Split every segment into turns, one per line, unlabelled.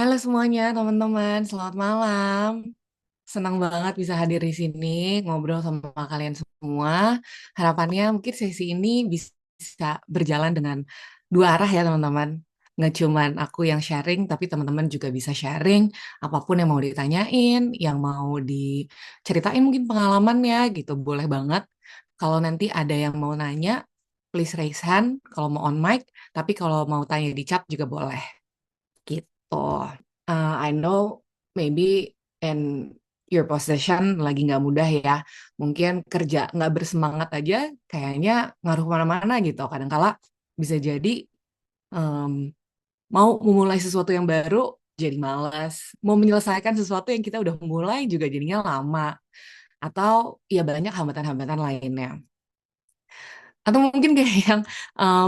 Halo semuanya teman-teman, selamat malam. Senang banget bisa hadir di sini ngobrol sama kalian semua. Harapannya mungkin sesi ini bisa berjalan dengan dua arah ya teman-teman. Nggak cuman aku yang sharing, tapi teman-teman juga bisa sharing apapun yang mau ditanyain, yang mau diceritain mungkin pengalamannya gitu. Boleh banget. Kalau nanti ada yang mau nanya, please raise hand kalau mau on mic. Tapi kalau mau tanya di chat juga boleh gitu. I know maybe in your position lagi nggak mudah ya. Mungkin kerja nggak bersemangat aja kayaknya ngaruh kemana-mana gitu. Kadangkala bisa jadi em, mau memulai sesuatu yang baru jadi malas. Mau menyelesaikan sesuatu yang kita udah mulai juga jadinya lama. Atau ya banyak hambatan-hambatan lainnya. Atau mungkin kayak yang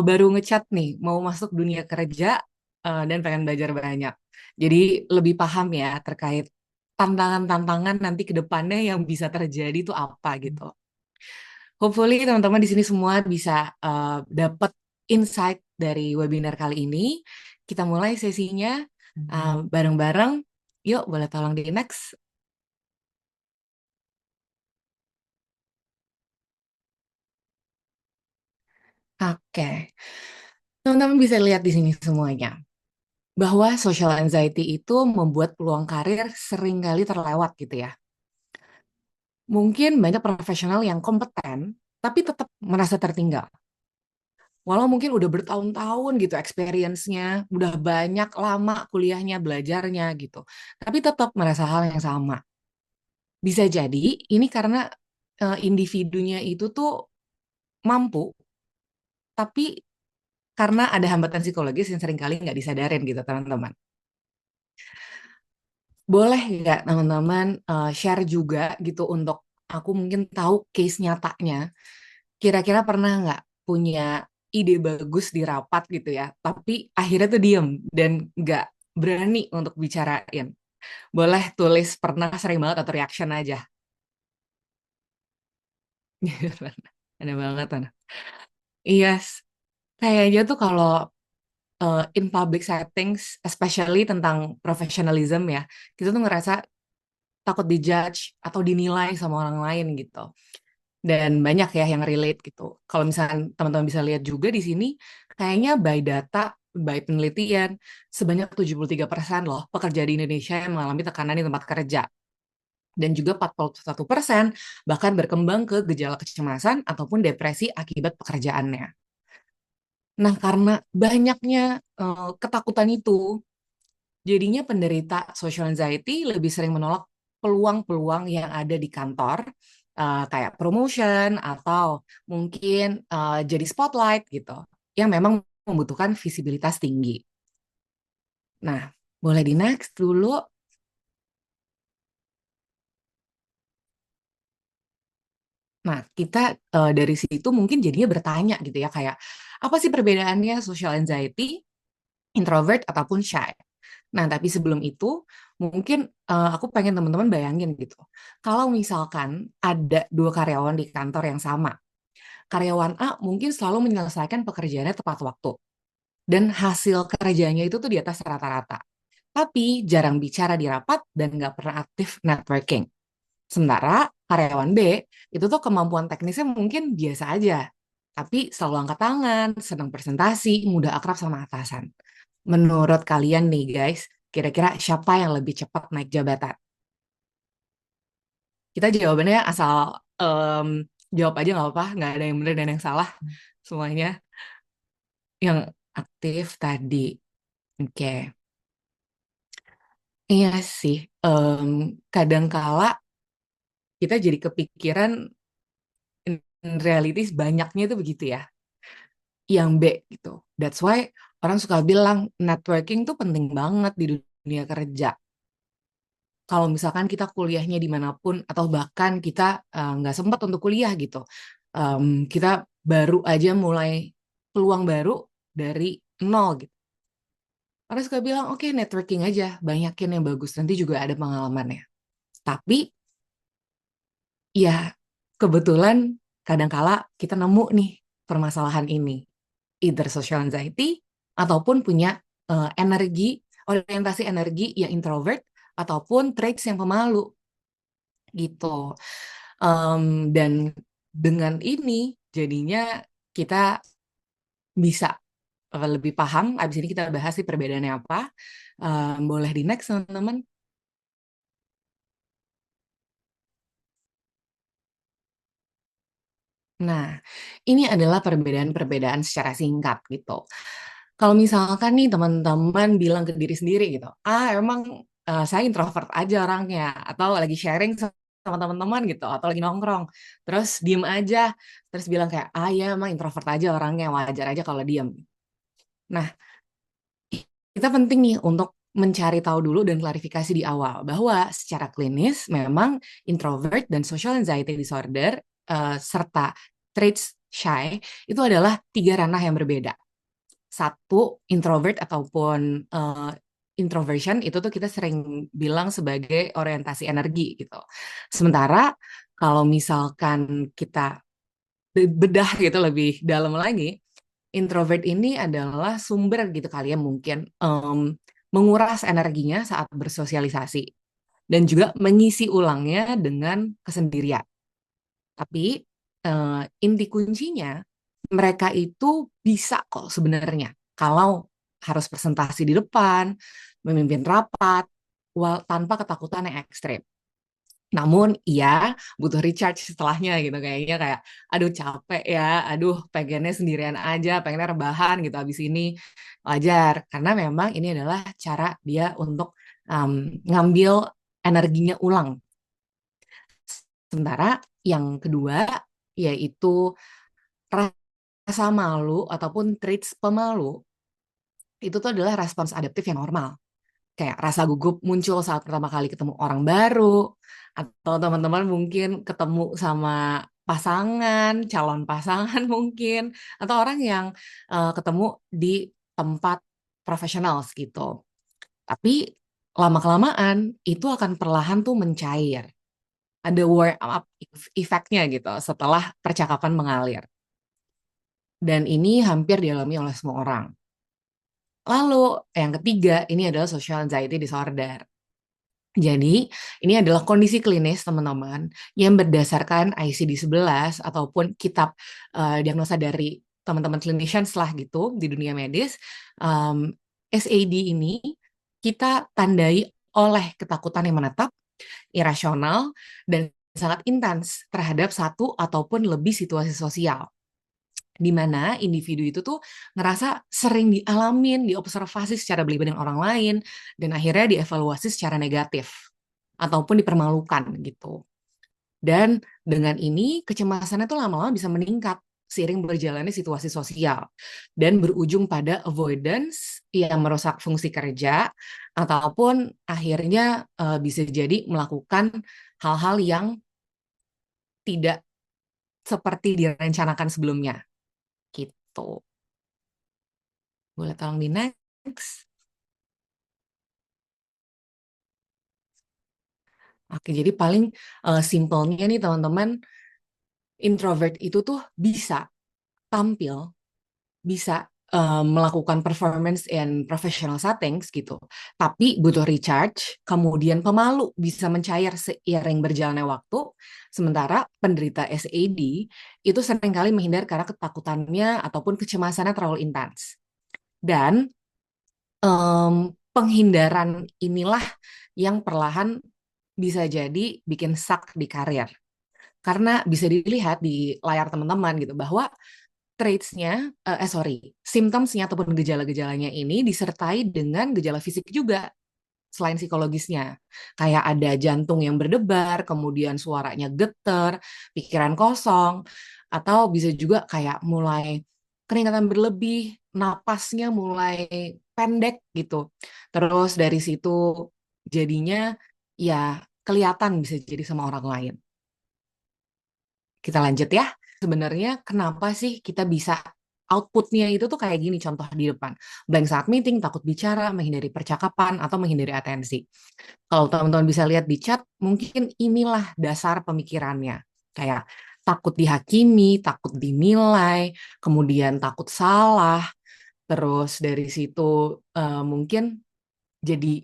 baru ngechat nih, mau masuk dunia kerja dan pengen belajar banyak. Jadi lebih paham ya terkait tantangan-tantangan nanti ke depannya yang bisa terjadi itu apa gitu. Hopefully teman-teman di sini semua bisa dapat insight dari webinar kali ini. Kita mulai sesinya bareng-bareng. Yuk, boleh tolong di next. Oke, teman-teman bisa lihat di sini semuanya, bahwa social anxiety itu membuat peluang karir seringkali terlewat gitu ya. Mungkin banyak profesional yang kompeten, tapi tetap merasa tertinggal. Walau mungkin udah bertahun-tahun gitu experience-nya, udah banyak lama kuliahnya, belajarnya gitu. Tapi tetap merasa hal yang sama. Bisa jadi ini karena individunya itu tuh mampu, tapi karena ada hambatan psikologis yang seringkali nggak disadarin gitu teman-teman. Boleh nggak teman-teman share juga gitu untuk aku mungkin tahu case nyatanya. Kira-kira pernah nggak punya ide bagus di rapat gitu ya, tapi akhirnya tuh diem dan nggak berani untuk bicarain. Boleh tulis pernah, sering banget, atau reaction aja. Ada banget, Ana. Yes, kayaknya tuh kalau in public settings, especially tentang professionalism ya, kita tuh ngerasa takut dijudge atau dinilai sama orang lain gitu. Dan banyak ya yang relate gitu. Kalau misalnya teman-teman bisa lihat juga di sini, kayaknya by data, by penelitian, sebanyak 73% loh pekerja di Indonesia yang mengalami tekanan di tempat kerja. Dan juga 41% bahkan berkembang ke gejala kecemasan ataupun depresi akibat pekerjaannya. Nah, karena banyaknya ketakutan itu, jadinya penderita social anxiety lebih sering menolak peluang-peluang yang ada di kantor, kayak promotion atau mungkin jadi spotlight gitu, yang memang membutuhkan visibilitas tinggi. Nah, boleh di next dulu. Nah, kita dari situ mungkin jadinya bertanya gitu ya, kayak apa sih perbedaannya social anxiety, introvert ataupun shy? Nah, tapi sebelum itu, mungkin aku pengen teman-teman bayangin gitu. Kalau misalkan ada dua karyawan di kantor yang sama, karyawan A mungkin selalu menyelesaikan pekerjaannya tepat waktu, dan hasil kerjanya itu tuh di atas rata-rata. Tapi jarang bicara di rapat dan nggak pernah aktif networking. Sementara karyawan B itu tuh kemampuan teknisnya mungkin biasa aja, tapi selalu angkat tangan, senang presentasi, mudah akrab sama atasan. Menurut kalian nih guys, kira-kira siapa yang lebih cepat naik jabatan? Kita jawabannya asal em, jawab aja nggak apa-apa, nggak ada yang benar dan yang salah, semuanya yang aktif tadi. Oke, iya sih. Kadangkala kita jadi kepikiran in realities banyaknya itu begitu ya, yang B gitu. That's why orang suka bilang networking tuh penting banget di dunia kerja. Kalau misalkan kita kuliahnya dimanapun atau bahkan kita nggak sempat untuk kuliah gitu, kita baru aja mulai peluang baru dari nol gitu. Orang suka bilang oke, networking aja, banyakin yang bagus, nanti juga ada pengalamannya. Tapi ya kebetulan kadangkala kita nemu nih permasalahan ini, either social anxiety ataupun punya energi orientasi energi ya introvert ataupun traits yang pemalu gitu. Dan dengan ini jadinya kita bisa lebih paham. Abis ini kita bahas sih perbedaannya apa. Boleh di next teman-teman. Nah, ini adalah perbedaan-perbedaan secara singkat gitu. Kalau misalkan nih teman-teman bilang ke diri sendiri gitu, emang saya introvert aja orangnya, atau lagi sharing sama teman-teman gitu, atau lagi nongkrong, terus diem aja, terus bilang kayak, ya emang introvert aja orangnya, wajar aja kalau diem. Nah, kita penting nih untuk mencari tahu dulu dan klarifikasi di awal bahwa secara klinis memang introvert dan social anxiety disorder serta traits shy itu adalah tiga ranah yang berbeda. Satu, introvert ataupun introversion itu tuh kita sering bilang sebagai orientasi energi gitu. Sementara kalau misalkan kita bedah gitu lebih dalam lagi, introvert ini adalah sumber gitu kali ya mungkin menguras energinya saat bersosialisasi dan juga mengisi ulangnya dengan kesendirian. Tapi inti kuncinya mereka itu bisa kok sebenarnya kalau harus presentasi di depan, memimpin rapat, tanpa ketakutan yang ekstrim. Namun iya butuh recharge setelahnya gitu kayaknya kayak aduh capek ya, aduh pengennya sendirian aja, pengennya rebahan gitu habis ini wajar karena memang ini adalah cara dia untuk ngambil energinya ulang. Sementara yang kedua yaitu rasa malu ataupun traits pemalu itu tuh adalah respons adaptif yang normal. Kayak rasa gugup muncul saat pertama kali ketemu orang baru, atau teman-teman mungkin ketemu sama pasangan, calon pasangan mungkin, atau orang yang ketemu di tempat profesional gitu. Tapi lama-kelamaan itu akan perlahan tuh mencair. Ada warm up effect-nya gitu setelah percakapan mengalir. Dan ini hampir dialami oleh semua orang. Lalu yang ketiga, ini adalah social anxiety disorder. Jadi, ini adalah kondisi klinis, teman-teman, yang berdasarkan ICD-11 ataupun kitab diagnosa dari teman-teman clinicians lah gitu di dunia medis. SAD ini kita tandai oleh ketakutan yang menetap, irasional, dan sangat intens terhadap satu ataupun lebih situasi sosial di mana individu itu tuh ngerasa sering dialamin, diobservasi secara berlebihan dengan orang lain, dan akhirnya dievaluasi secara negatif ataupun dipermalukan gitu. Dan dengan ini kecemasannya tuh lama-lama bisa meningkat seiring berjalannya situasi sosial dan berujung pada avoidance yang merusak fungsi kerja ataupun akhirnya bisa jadi melakukan hal-hal yang tidak seperti direncanakan sebelumnya gitu. Boleh tolong di next. Oke, jadi paling simpelnya nih teman-teman, introvert itu tuh bisa tampil, bisa melakukan performance in professional settings gitu, tapi butuh recharge, kemudian pemalu bisa mencair seiring berjalannya waktu, sementara penderita SAD itu seringkali menghindar karena ketakutannya ataupun kecemasannya terlalu intens. Dan penghindaran inilah yang perlahan bisa jadi bikin stuck di karir. Karena bisa dilihat di layar teman-teman gitu bahwa traits-nya, symptoms-nya ataupun gejala-gejalanya ini disertai dengan gejala fisik juga selain psikologisnya. Kayak ada jantung yang berdebar, kemudian suaranya getar, pikiran kosong, atau bisa juga kayak mulai keringatan berlebih, napasnya mulai pendek gitu. Terus dari situ jadinya ya kelihatan bisa jadi sama orang lain. Kita lanjut ya. Sebenarnya kenapa sih kita bisa outputnya itu tuh kayak gini contoh di depan. Blank saat meeting, takut bicara, menghindari percakapan, atau menghindari atensi. Kalau teman-teman bisa lihat di chat, mungkin inilah dasar pemikirannya. Kayak takut dihakimi, takut dinilai, kemudian takut salah, terus dari situ mungkin jadi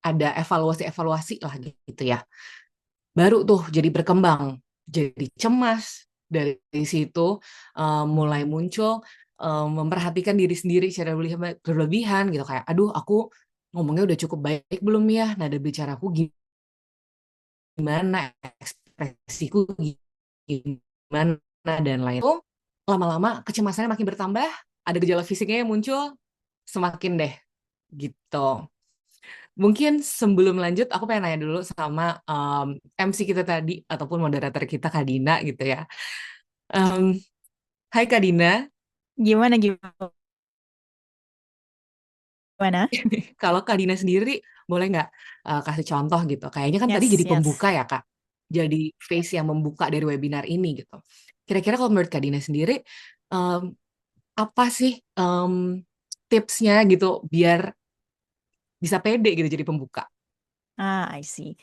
ada evaluasi-evaluasi lah gitu ya. Baru tuh jadi berkembang, jadi cemas. Dari situ mulai muncul memperhatikan diri sendiri secara berlebihan gitu, kayak aduh aku ngomongnya udah cukup baik belum ya, nada bicaraku gimana, ekspresiku gimana, dan lain itu. Lama-lama kecemasannya makin bertambah, ada gejala fisiknya yang muncul, semakin deh gitu. Mungkin sebelum lanjut, aku pengen nanya dulu sama MC kita tadi, ataupun moderator kita, Kak Dina gitu ya. Em, Hai Kak Dina,
Gimana gimana?
kalau Kak Dina sendiri boleh nggak kasih contoh gitu? Kayaknya kan tadi
Yes,
jadi
yes.
pembuka ya Kak, jadi face yang membuka dari webinar ini gitu. Kira-kira kalau menurut Kak Dina sendiri, em, apa sih tipsnya gitu biar bisa pede gitu jadi pembuka?
I see.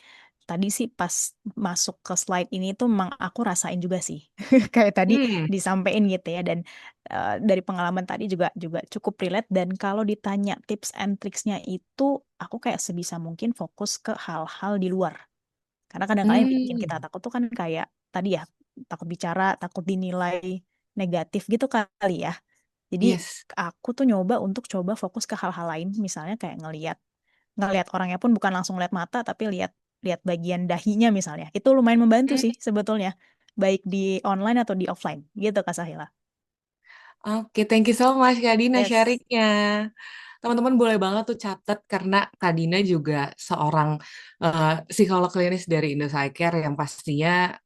Tadi sih pas masuk ke slide ini tuh emang aku rasain juga sih. Kayak tadi
Hmm,
disampaikan gitu ya dan dari pengalaman tadi juga juga cukup relate dan kalau ditanya tips and tricksnya itu aku kayak sebisa mungkin fokus ke hal-hal di luar. Karena kadang-kadang yang bikin kita
hmm,
takut tuh kan kayak tadi ya takut bicara, takut dinilai negatif gitu kali ya. Jadi
yes.
aku tuh nyoba untuk coba fokus ke hal-hal lain, misalnya kayak ngelihat orangnya pun bukan langsung lihat mata, tapi lihat lihat bagian dahinya misalnya. Itu lumayan membantu
Hmm,
sih sebetulnya, baik di online atau di offline, gitu Kak Sahila.
Oke, thank you so much Kak Dina
Yes.
sharingnya. Teman-teman boleh banget tuh catat, karena Kak Dina juga seorang psikolog klinis dari Indo Psycare yang pastinya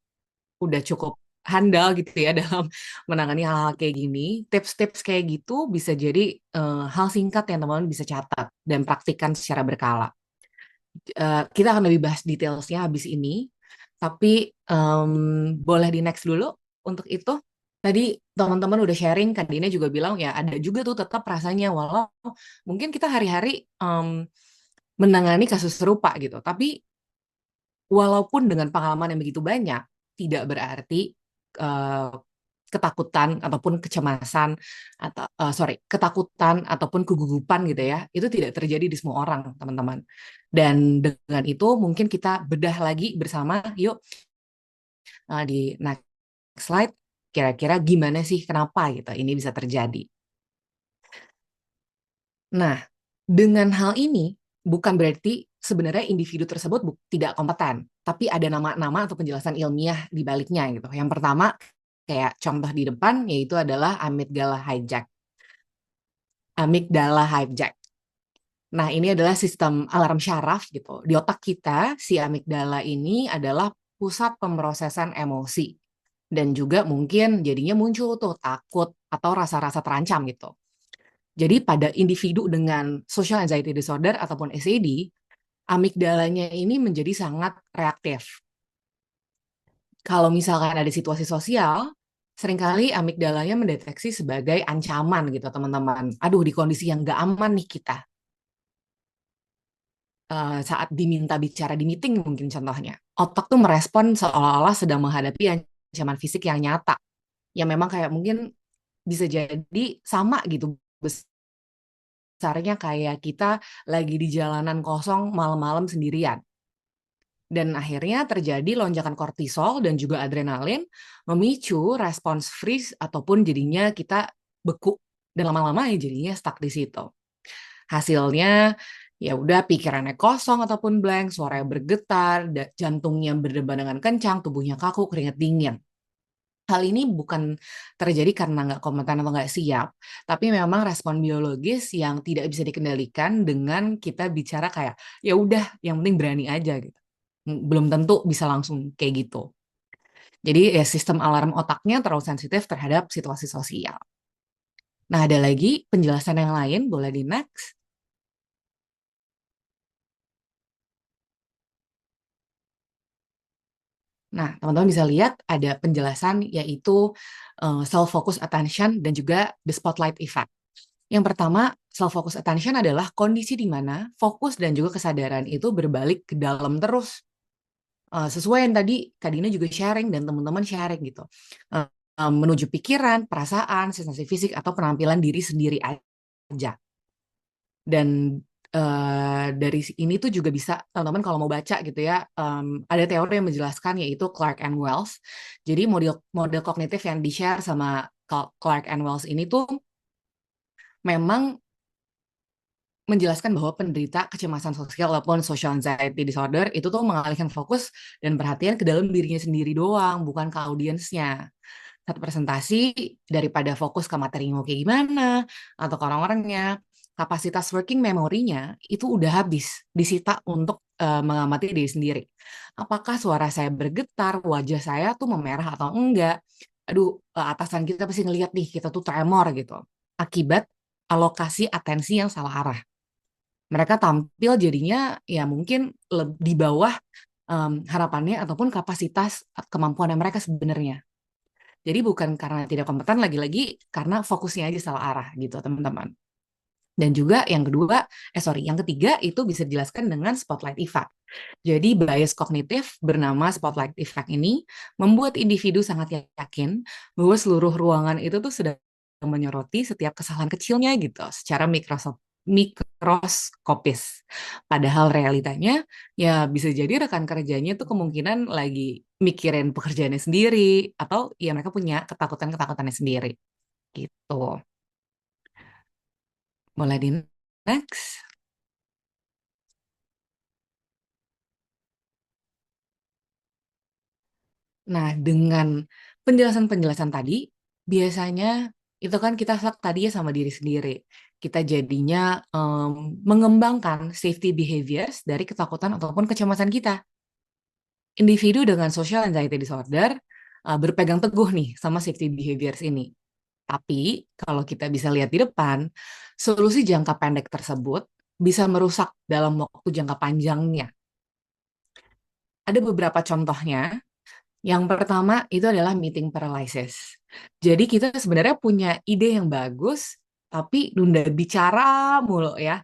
udah cukup handal gitu ya dalam menangani hal-hal kayak gini. Tips-tips kayak gitu bisa jadi hal singkat yang teman-teman bisa catat dan praktikkan secara berkala. Kita akan lebih bahas detailsnya habis ini, tapi boleh di next dulu untuk itu. Tadi teman-teman udah sharing, Kak Dina juga bilang ya ada juga tuh tetap rasanya, walau mungkin kita hari-hari menangani kasus serupa gitu, tapi walaupun dengan pengalaman yang begitu banyak, tidak berarti eh, ketakutan ataupun kecemasan atau ketakutan ataupun kegugupan gitu ya, itu tidak terjadi di semua orang, teman-teman. Dan dengan itu mungkin kita bedah lagi bersama, yuk di next slide, kira-kira gimana sih kenapa gitu ini bisa terjadi. Nah, dengan hal ini bukan berarti sebenarnya individu tersebut tidak kompeten, tapi ada nama-nama atau penjelasan ilmiah di baliknya gitu. Yang pertama, kayak contoh di depan, yaitu adalah amygdala hijack. Amygdala hijack. Nah, ini adalah sistem alarm syaraf gitu. Di otak kita, si amigdala ini adalah pusat pemrosesan emosi. Dan juga mungkin jadinya muncul tuh takut atau rasa-rasa terancam gitu. Jadi pada individu dengan social anxiety disorder ataupun SAD, amigdalanya ini menjadi sangat reaktif. Kalau misalkan ada situasi sosial, seringkali amigdalanya mendeteksi sebagai ancaman gitu teman-teman. Aduh, di kondisi yang nggak aman nih kita. Saat diminta bicara di meeting mungkin contohnya. Otak tuh merespon seolah-olah sedang menghadapi ancaman fisik yang nyata. Yang memang kayak mungkin bisa jadi sama gitu besarnya kayak kita lagi di jalanan kosong malam-malam sendirian. Dan akhirnya terjadi lonjakan kortisol dan juga adrenalin, memicu respons freeze ataupun jadinya kita beku. Dan lama-lama ya jadinya stuck di situ. Hasilnya ya udah pikirannya kosong ataupun blank, suaranya bergetar, jantungnya berdebar dengan kencang, tubuhnya kaku, keringat dingin. Hal ini bukan terjadi karena nggak kompeten atau nggak siap, tapi memang respon biologis yang tidak bisa dikendalikan dengan kita bicara kayak ya udah, yang penting berani aja gitu. Belum tentu bisa langsung kayak gitu. Jadi ya sistem alarm otaknya terlalu sensitif terhadap situasi sosial. Nah, ada lagi penjelasan yang lain, boleh di next. Nah, teman-teman bisa lihat ada penjelasan yaitu self-focus attention dan juga the spotlight effect. Yang pertama, self-focus attention adalah kondisi di mana fokus dan juga kesadaran itu berbalik ke dalam terus. Sesuai yang tadi Kak Dina juga sharing dan teman-teman sharing gitu. Eh, Menuju pikiran, perasaan, sensasi fisik, atau penampilan diri sendiri aja. Dan dari ini tuh juga bisa teman-teman kalau mau baca gitu ya, ada teori yang menjelaskan yaitu Clark and Wells. Jadi model model kognitif yang di-share sama Clark and Wells ini tuh memang menjelaskan bahwa penderita kecemasan sosial ataupun social anxiety disorder itu tuh mengalihkan fokus dan perhatian ke dalam dirinya sendiri doang, bukan ke audiensnya. Satu presentasi daripada fokus ke materi mau kayak gimana atau ke orang-orangnya, kapasitas working memorinya itu udah habis disita untuk mengamati diri sendiri. Apakah suara saya bergetar, wajah saya tuh memerah atau enggak? Aduh, atasan kita pasti ngeliat nih kita tuh tremor gitu. Akibat alokasi atensi yang salah arah. Mereka tampil jadinya ya mungkin di bawah harapannya ataupun kapasitas kemampuan mereka sebenarnya. Jadi bukan karena tidak kompeten, lagi-lagi karena fokusnya aja salah arah gitu teman-teman. Dan juga yang kedua, yang ketiga itu bisa dijelaskan dengan spotlight effect. Jadi bias kognitif bernama spotlight effect ini membuat individu sangat yakin bahwa seluruh ruangan itu tuh sedang menyoroti setiap kesalahan kecilnya gitu secara mikroskopis. Padahal realitanya ya bisa jadi rekan kerjanya tuh kemungkinan lagi mikirin pekerjaannya sendiri atau ya mereka punya ketakutan-ketakutannya sendiri gitu. Mulai di next. Nah, dengan penjelasan-penjelasan tadi, biasanya itu kan kita stuck tadi ya sama diri sendiri. Kita jadinya mengembangkan safety behaviors dari ketakutan ataupun kecemasan kita. Individu dengan social anxiety disorder berpegang teguh nih sama safety behaviors ini. Tapi kalau kita bisa lihat di depan, solusi jangka pendek tersebut bisa merusak dalam waktu jangka panjangnya. Ada beberapa contohnya. Yang pertama itu adalah meeting paralysis. Jadi kita sebenarnya punya ide yang bagus, tapi nunda bicara mulu ya.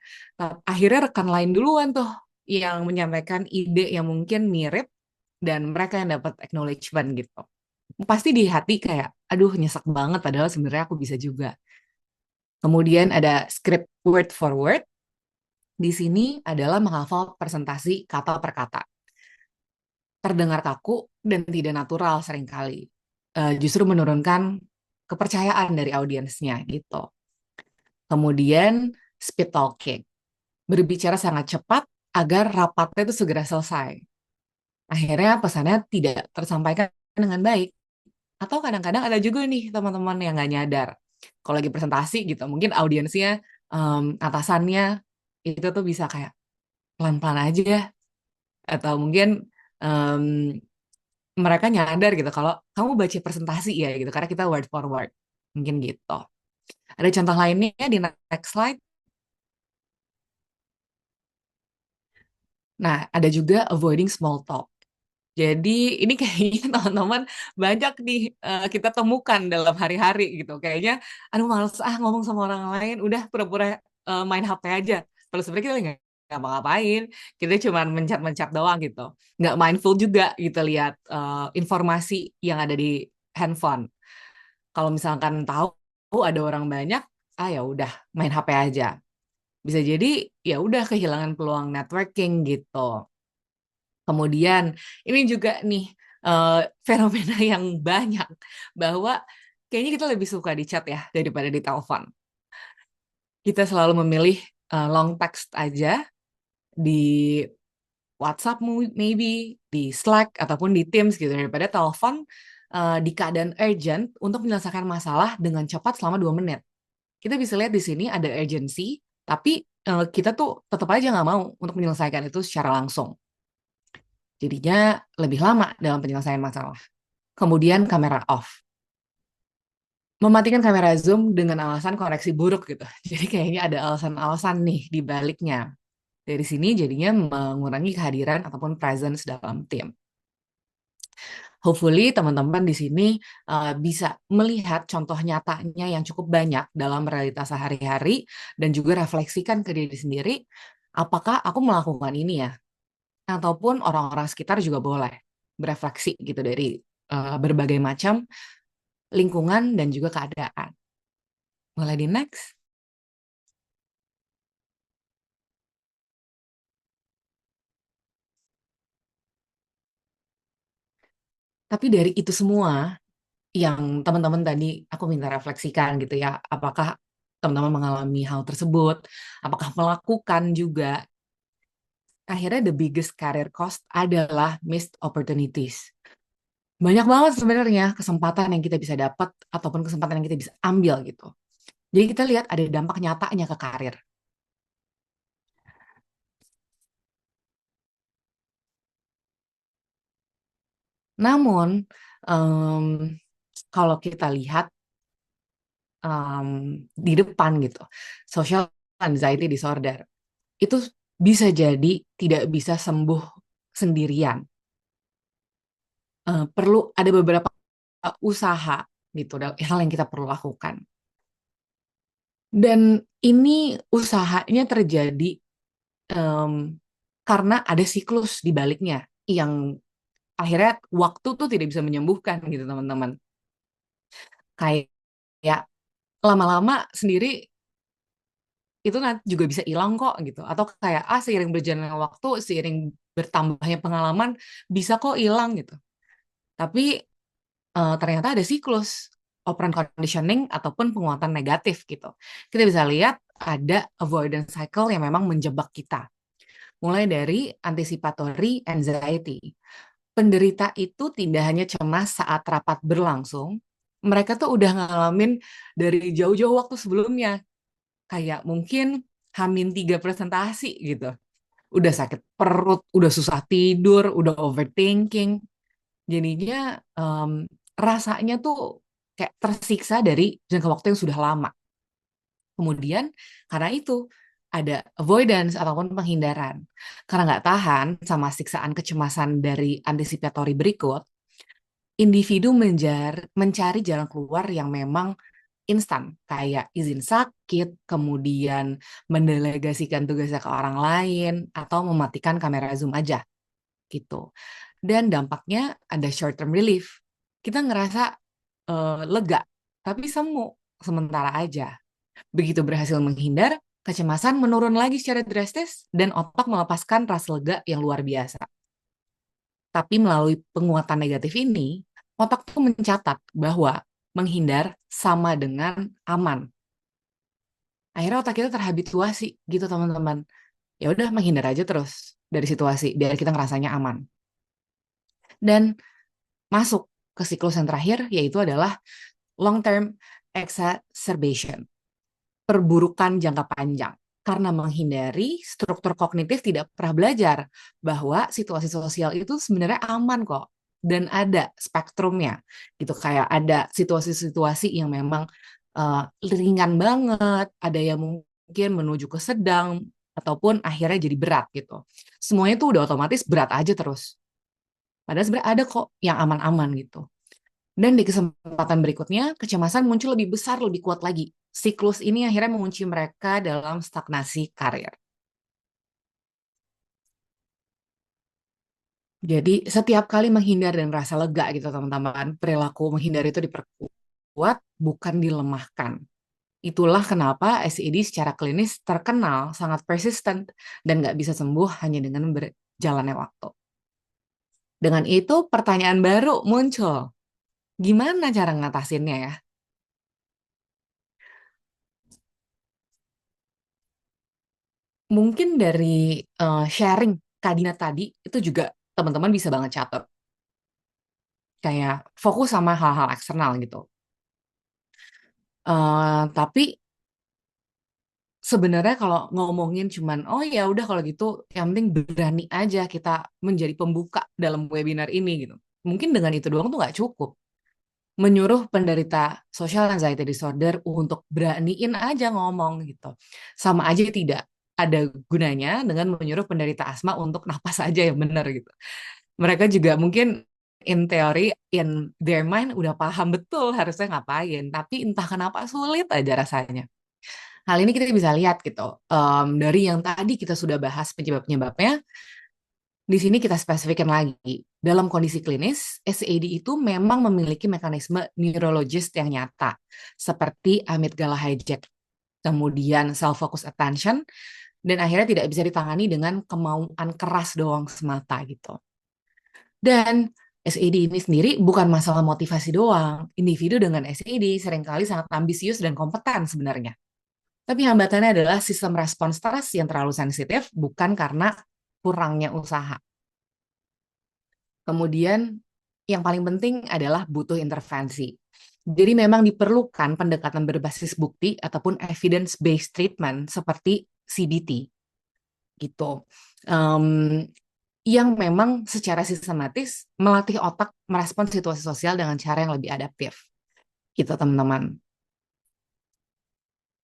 Akhirnya rekan lain duluan tuh yang menyampaikan ide yang mungkin mirip dan mereka yang dapat acknowledgement gitu. Pasti di hati kayak, aduh nyesek banget padahal sebenarnya aku bisa juga. Kemudian ada script word for word. Di sini adalah menghafal presentasi kata per kata. Terdengar kaku dan tidak natural seringkali. Justru menurunkan kepercayaan dari audiensnya gitu. Kemudian speed talking, berbicara sangat cepat agar rapatnya itu segera selesai. Akhirnya pesannya tidak tersampaikan dengan baik. Atau kadang-kadang ada juga nih teman-teman yang nggak nyadar. Kalau lagi presentasi gitu, mungkin audiensnya, atasannya itu tuh bisa kayak pelan-pelan aja. Atau mungkin mereka nyadar gitu kalau kamu baca presentasi ya gitu karena kita word for word mungkin gitu. Ada contoh lainnya di next slide. Nah, ada juga avoiding small talk. Jadi ini kayaknya teman-teman banyak nih kita temukan dalam hari-hari gitu. Kayaknya aduh males ngomong sama orang lain, udah pura-pura main HP aja. Kalau sebenarnya kita nggak ngapa-ngapain, kita cuma mencet-mencet doang gitu. Nggak mindful juga gitu lihat informasi yang ada di handphone. Kalau misalkan tahu ada orang banyak, ya udah main HP aja. Bisa jadi ya udah kehilangan peluang networking gitu. Kemudian ini juga nih fenomena yang banyak bahwa kayaknya kita lebih suka di chat ya daripada di telepon. Kita selalu memilih long text aja di WhatsApp maybe, di Slack ataupun di Teams gitu daripada telepon di keadaan urgent untuk menyelesaikan masalah dengan cepat selama 2 menit. Kita bisa lihat di sini ada urgency, tapi kita tuh tetap aja nggak mau untuk menyelesaikan itu secara langsung. Jadinya lebih lama dalam penyelesaian masalah. Kemudian kamera off. Mematikan kamera Zoom dengan alasan koneksi buruk gitu. Jadi kayaknya ada alasan-alasan nih di baliknya. Dari sini jadinya mengurangi kehadiran ataupun presence dalam tim. Hopefully teman-teman di sini bisa melihat contoh nyatanya yang cukup banyak dalam realitas sehari-hari dan juga refleksikan ke diri sendiri, apakah aku melakukan ini ya? Ataupun orang-orang sekitar juga boleh berefleksi gitu dari berbagai macam lingkungan dan juga keadaan. Mulai di next. Tapi dari itu semua yang teman-teman tadi aku minta refleksikan gitu ya, apakah teman-teman mengalami hal tersebut, apakah melakukan juga, akhirnya the biggest career cost adalah missed opportunities. Banyak banget sebenarnya kesempatan yang kita bisa dapat ataupun kesempatan yang kita bisa ambil gitu. Jadi kita lihat ada dampak nyatanya ke karir. Namun em, kalau kita lihat em, di depan gitu, social anxiety disorder itu bisa jadi tidak bisa sembuh sendirian. Perlu ada beberapa usaha gitu, hal yang kita perlu lakukan. Dan ini usahanya terjadi em, karena ada siklus di baliknya yang akhirnya waktu tuh tidak bisa menyembuhkan gitu teman-teman. Kayak lama-lama sendiri itu nanti juga bisa hilang kok gitu. Atau kayak seiring berjalannya waktu, seiring bertambahnya pengalaman bisa kok hilang gitu. Tapi ternyata ada siklus operant conditioning ataupun penguatan negatif gitu. Kita bisa lihat ada avoidance cycle yang memang menjebak kita. Mulai dari anticipatory anxiety. Penderita itu tidak hanya cemas saat rapat berlangsung, mereka tuh udah ngalamin dari jauh-jauh waktu sebelumnya. Kayak mungkin H-3 presentasi gitu. Udah sakit perut, udah susah tidur, udah overthinking. Jadinya rasanya tuh kayak tersiksa dari jangka waktu yang sudah lama. Kemudian karena itu ada avoidance ataupun penghindaran. Karena nggak tahan sama siksaan kecemasan dari antisipatory berikut, individu mencari jalan keluar yang memang instan, kayak izin sakit, kemudian mendelegasikan tugasnya ke orang lain, atau mematikan kamera Zoom aja, gitu. Dan dampaknya ada short term relief. Kita ngerasa lega, tapi semu sementara aja. Begitu berhasil menghindar, kecemasan menurun lagi secara drastis dan otak melepaskan rasa lega yang luar biasa. Tapi melalui penguatan negatif ini, otak tuh mencatat bahwa menghindar sama dengan aman. Akhirnya otak kita terhabituasi gitu teman-teman. Ya udah menghindar aja terus dari situasi biar kita ngerasanya aman. Dan masuk ke siklus yang terakhir yaitu adalah long term exacerbation, perburukan jangka panjang. Karena menghindari, struktur kognitif tidak pernah belajar bahwa situasi sosial itu sebenarnya aman kok. Dan ada spektrumnya, gitu. Kayak ada situasi-situasi yang memang ringan banget, ada yang mungkin menuju ke sedang, ataupun akhirnya jadi berat gitu. Semuanya tuh udah otomatis berat aja terus. Padahal sebenarnya ada kok yang aman-aman gitu. Dan di kesempatan berikutnya, kecemasan muncul lebih besar, lebih kuat lagi. Siklus ini akhirnya mengunci mereka dalam stagnasi karir. Jadi setiap kali menghindar dan rasa lega gitu teman-teman, perilaku menghindar itu diperkuat, bukan dilemahkan. Itulah kenapa SID secara klinis terkenal sangat persisten dan nggak bisa sembuh hanya dengan berjalannya waktu. Dengan itu pertanyaan baru muncul, gimana cara ngatasinnya ya? Mungkin dari sharing Kadina tadi itu juga teman-teman bisa banget catat kayak fokus sama hal-hal eksternal gitu. Tapi sebenarnya kalau ngomongin cuman oh ya udah kalau gitu yang penting berani aja kita menjadi pembuka dalam webinar ini gitu. Mungkin dengan itu doang tuh nggak cukup. Menyuruh penderita social anxiety disorder untuk beraniin aja ngomong gitu. Sama aja tidak ada gunanya dengan menyuruh penderita asma untuk napas aja yang benar gitu. Mereka juga mungkin in theory, in their mind udah paham betul harusnya ngapain, tapi entah kenapa sulit aja rasanya. Hal ini kita bisa lihat gitu. Dari yang tadi kita sudah bahas penyebab-penyebabnya, di sini kita spesifikan lagi. Dalam kondisi klinis, SAD itu memang memiliki mekanisme neurologis yang nyata, seperti amygdala hijack, kemudian self-focus attention, dan akhirnya tidak bisa ditangani dengan kemauan keras doang semata gitu. Dan SAD ini sendiri bukan masalah motivasi doang. Individu dengan SAD seringkali sangat ambisius dan kompeten sebenarnya. Tapi hambatannya adalah sistem respons stres yang terlalu sensitif, bukan karena kurangnya usaha. Kemudian yang paling penting adalah butuh intervensi. Jadi memang diperlukan pendekatan berbasis bukti ataupun evidence-based treatment seperti CBT gitu. Um, yang memang secara sistematis melatih otak merespons situasi sosial dengan cara yang lebih adaptif. Gitu teman-teman.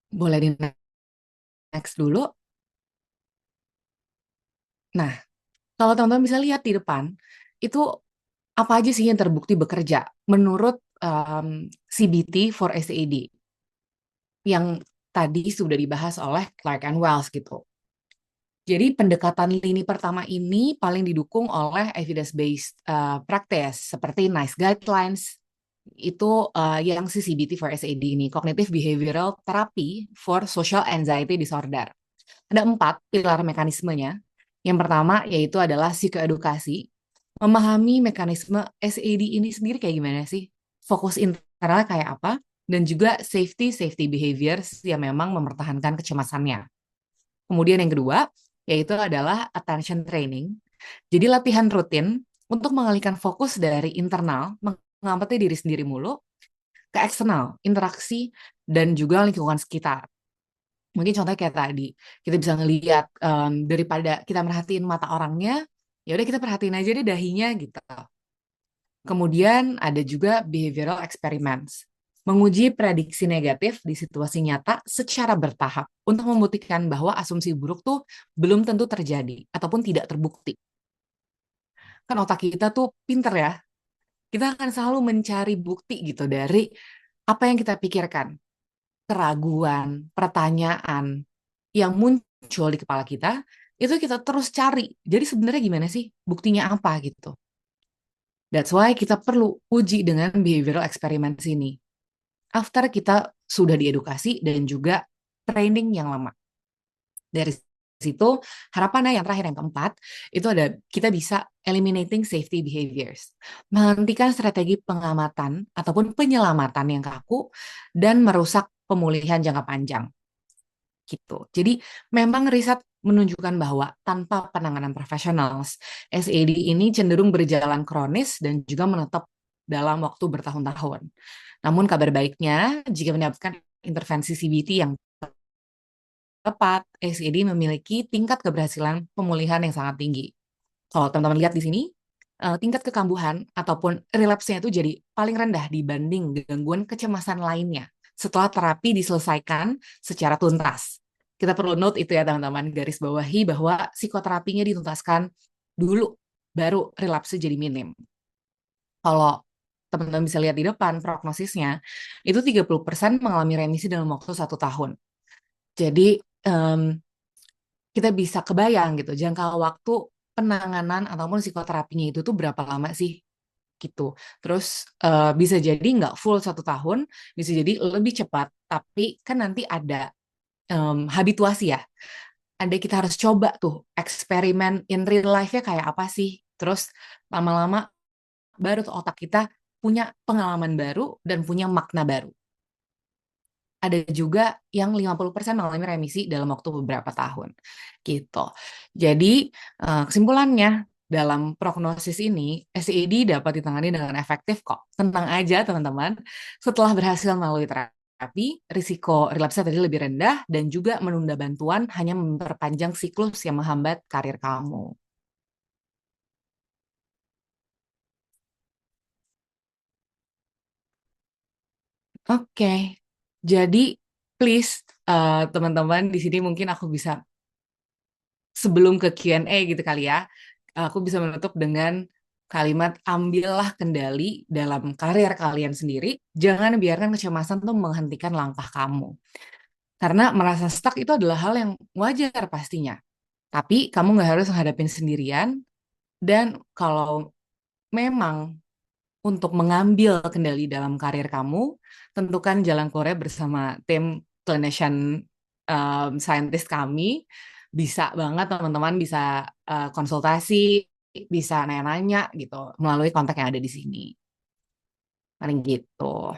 Boleh di next dulu. Nah, kalau teman-teman bisa lihat di depan, itu apa aja sih yang terbukti bekerja menurut CBT for SAD yang tadi sudah dibahas oleh Clark and Wells gitu. Jadi pendekatan lini pertama ini paling didukung oleh evidence-based practice seperti NICE guidelines itu yang CBT for SAD ini, Cognitive Behavioral Therapy for Social Anxiety Disorder. Ada 4 pilar mekanismenya. Yang pertama yaitu adalah psikoedukasi, memahami mekanisme SAD ini sendiri kayak gimana sih, fokus internal kayak apa, dan juga safety behaviors yang memang mempertahankan kecemasannya. Kemudian yang kedua, yaitu adalah attention training. Jadi latihan rutin untuk mengalihkan fokus dari internal, mengamati diri sendiri mulu, ke eksternal, interaksi, dan juga lingkungan sekitar. Mungkin contohnya kayak tadi, kita bisa ngelihat daripada kita merhatiin mata orangnya, ya udah kita perhatiin aja deh dahinya gitu. Kemudian ada juga behavioral experiments, menguji prediksi negatif di situasi nyata secara bertahap untuk membuktikan bahwa asumsi buruk tuh belum tentu terjadi ataupun tidak terbukti. Kan otak kita tuh pinter ya, kita akan selalu mencari bukti gitu dari apa yang kita pikirkan, keraguan, pertanyaan yang muncul di kepala kita, itu kita terus cari. Jadi sebenarnya gimana sih buktinya apa gitu. That's why kita perlu uji dengan behavioral experiment ini. After kita sudah diedukasi dan juga training yang lama. Dari situ, harapannya yang terakhir, yang keempat, itu ada kita bisa eliminating safety behaviors. Menghentikan strategi pengamatan ataupun penyelamatan yang kaku dan merusak pemulihan jangka panjang. Gitu. Jadi memang riset menunjukkan bahwa tanpa penanganan profesional, SAD ini cenderung berjalan kronis dan juga menetap dalam waktu bertahun-tahun. Namun kabar baiknya, jika mendapatkan intervensi CBT yang tepat, SAD memiliki tingkat keberhasilan pemulihan yang sangat tinggi. Kalau teman-teman lihat di sini, tingkat kekambuhan ataupun relapse-nya itu jadi paling rendah dibanding gangguan kecemasan lainnya setelah terapi diselesaikan secara tuntas. Kita perlu note itu ya teman-teman, garis bawahi bahwa psikoterapinya dituntaskan dulu, baru relapse jadi minim. Kalau teman-teman bisa lihat di depan prognosisnya, itu 30% mengalami remisi dalam waktu 1 tahun. Jadi kita bisa kebayang gitu jangka waktu penanganan ataupun psikoterapinya itu tuh berapa lama sih gitu. Terus bisa jadi nggak full 1 tahun, bisa jadi lebih cepat, tapi kan nanti ada habituasi ya. Ada kita harus coba tuh eksperimen in real life-nya kayak apa sih. Terus lama-lama baru tuh otak kita punya pengalaman baru dan punya makna baru. Ada juga yang 50% mengalami remisi dalam waktu beberapa tahun. Gitu. Jadi kesimpulannya dalam prognosis ini SAD dapat ditangani dengan efektif kok. Tenang aja teman-teman. Setelah berhasil melalui terapi, risiko relapse tadi lebih rendah dan juga menunda bantuan hanya memperpanjang siklus yang menghambat karir kamu. Oke. Jadi please teman-teman di sini mungkin aku bisa sebelum ke Q&A gitu kali ya, aku bisa menutup dengan kalimat ambillah kendali dalam karir kalian sendiri. Jangan biarkan kecemasan tuh menghentikan langkah kamu. Karena merasa stuck itu adalah hal yang wajar pastinya. Tapi kamu nggak harus menghadapin sendirian. Dan kalau memang untuk mengambil kendali dalam karir kamu, tentukan jalan keluarnya bersama tim clinician scientist kami. Bisa banget teman-teman bisa konsultasi bisa nanya-nanya gitu melalui kontak yang ada di sini. Paling gitu.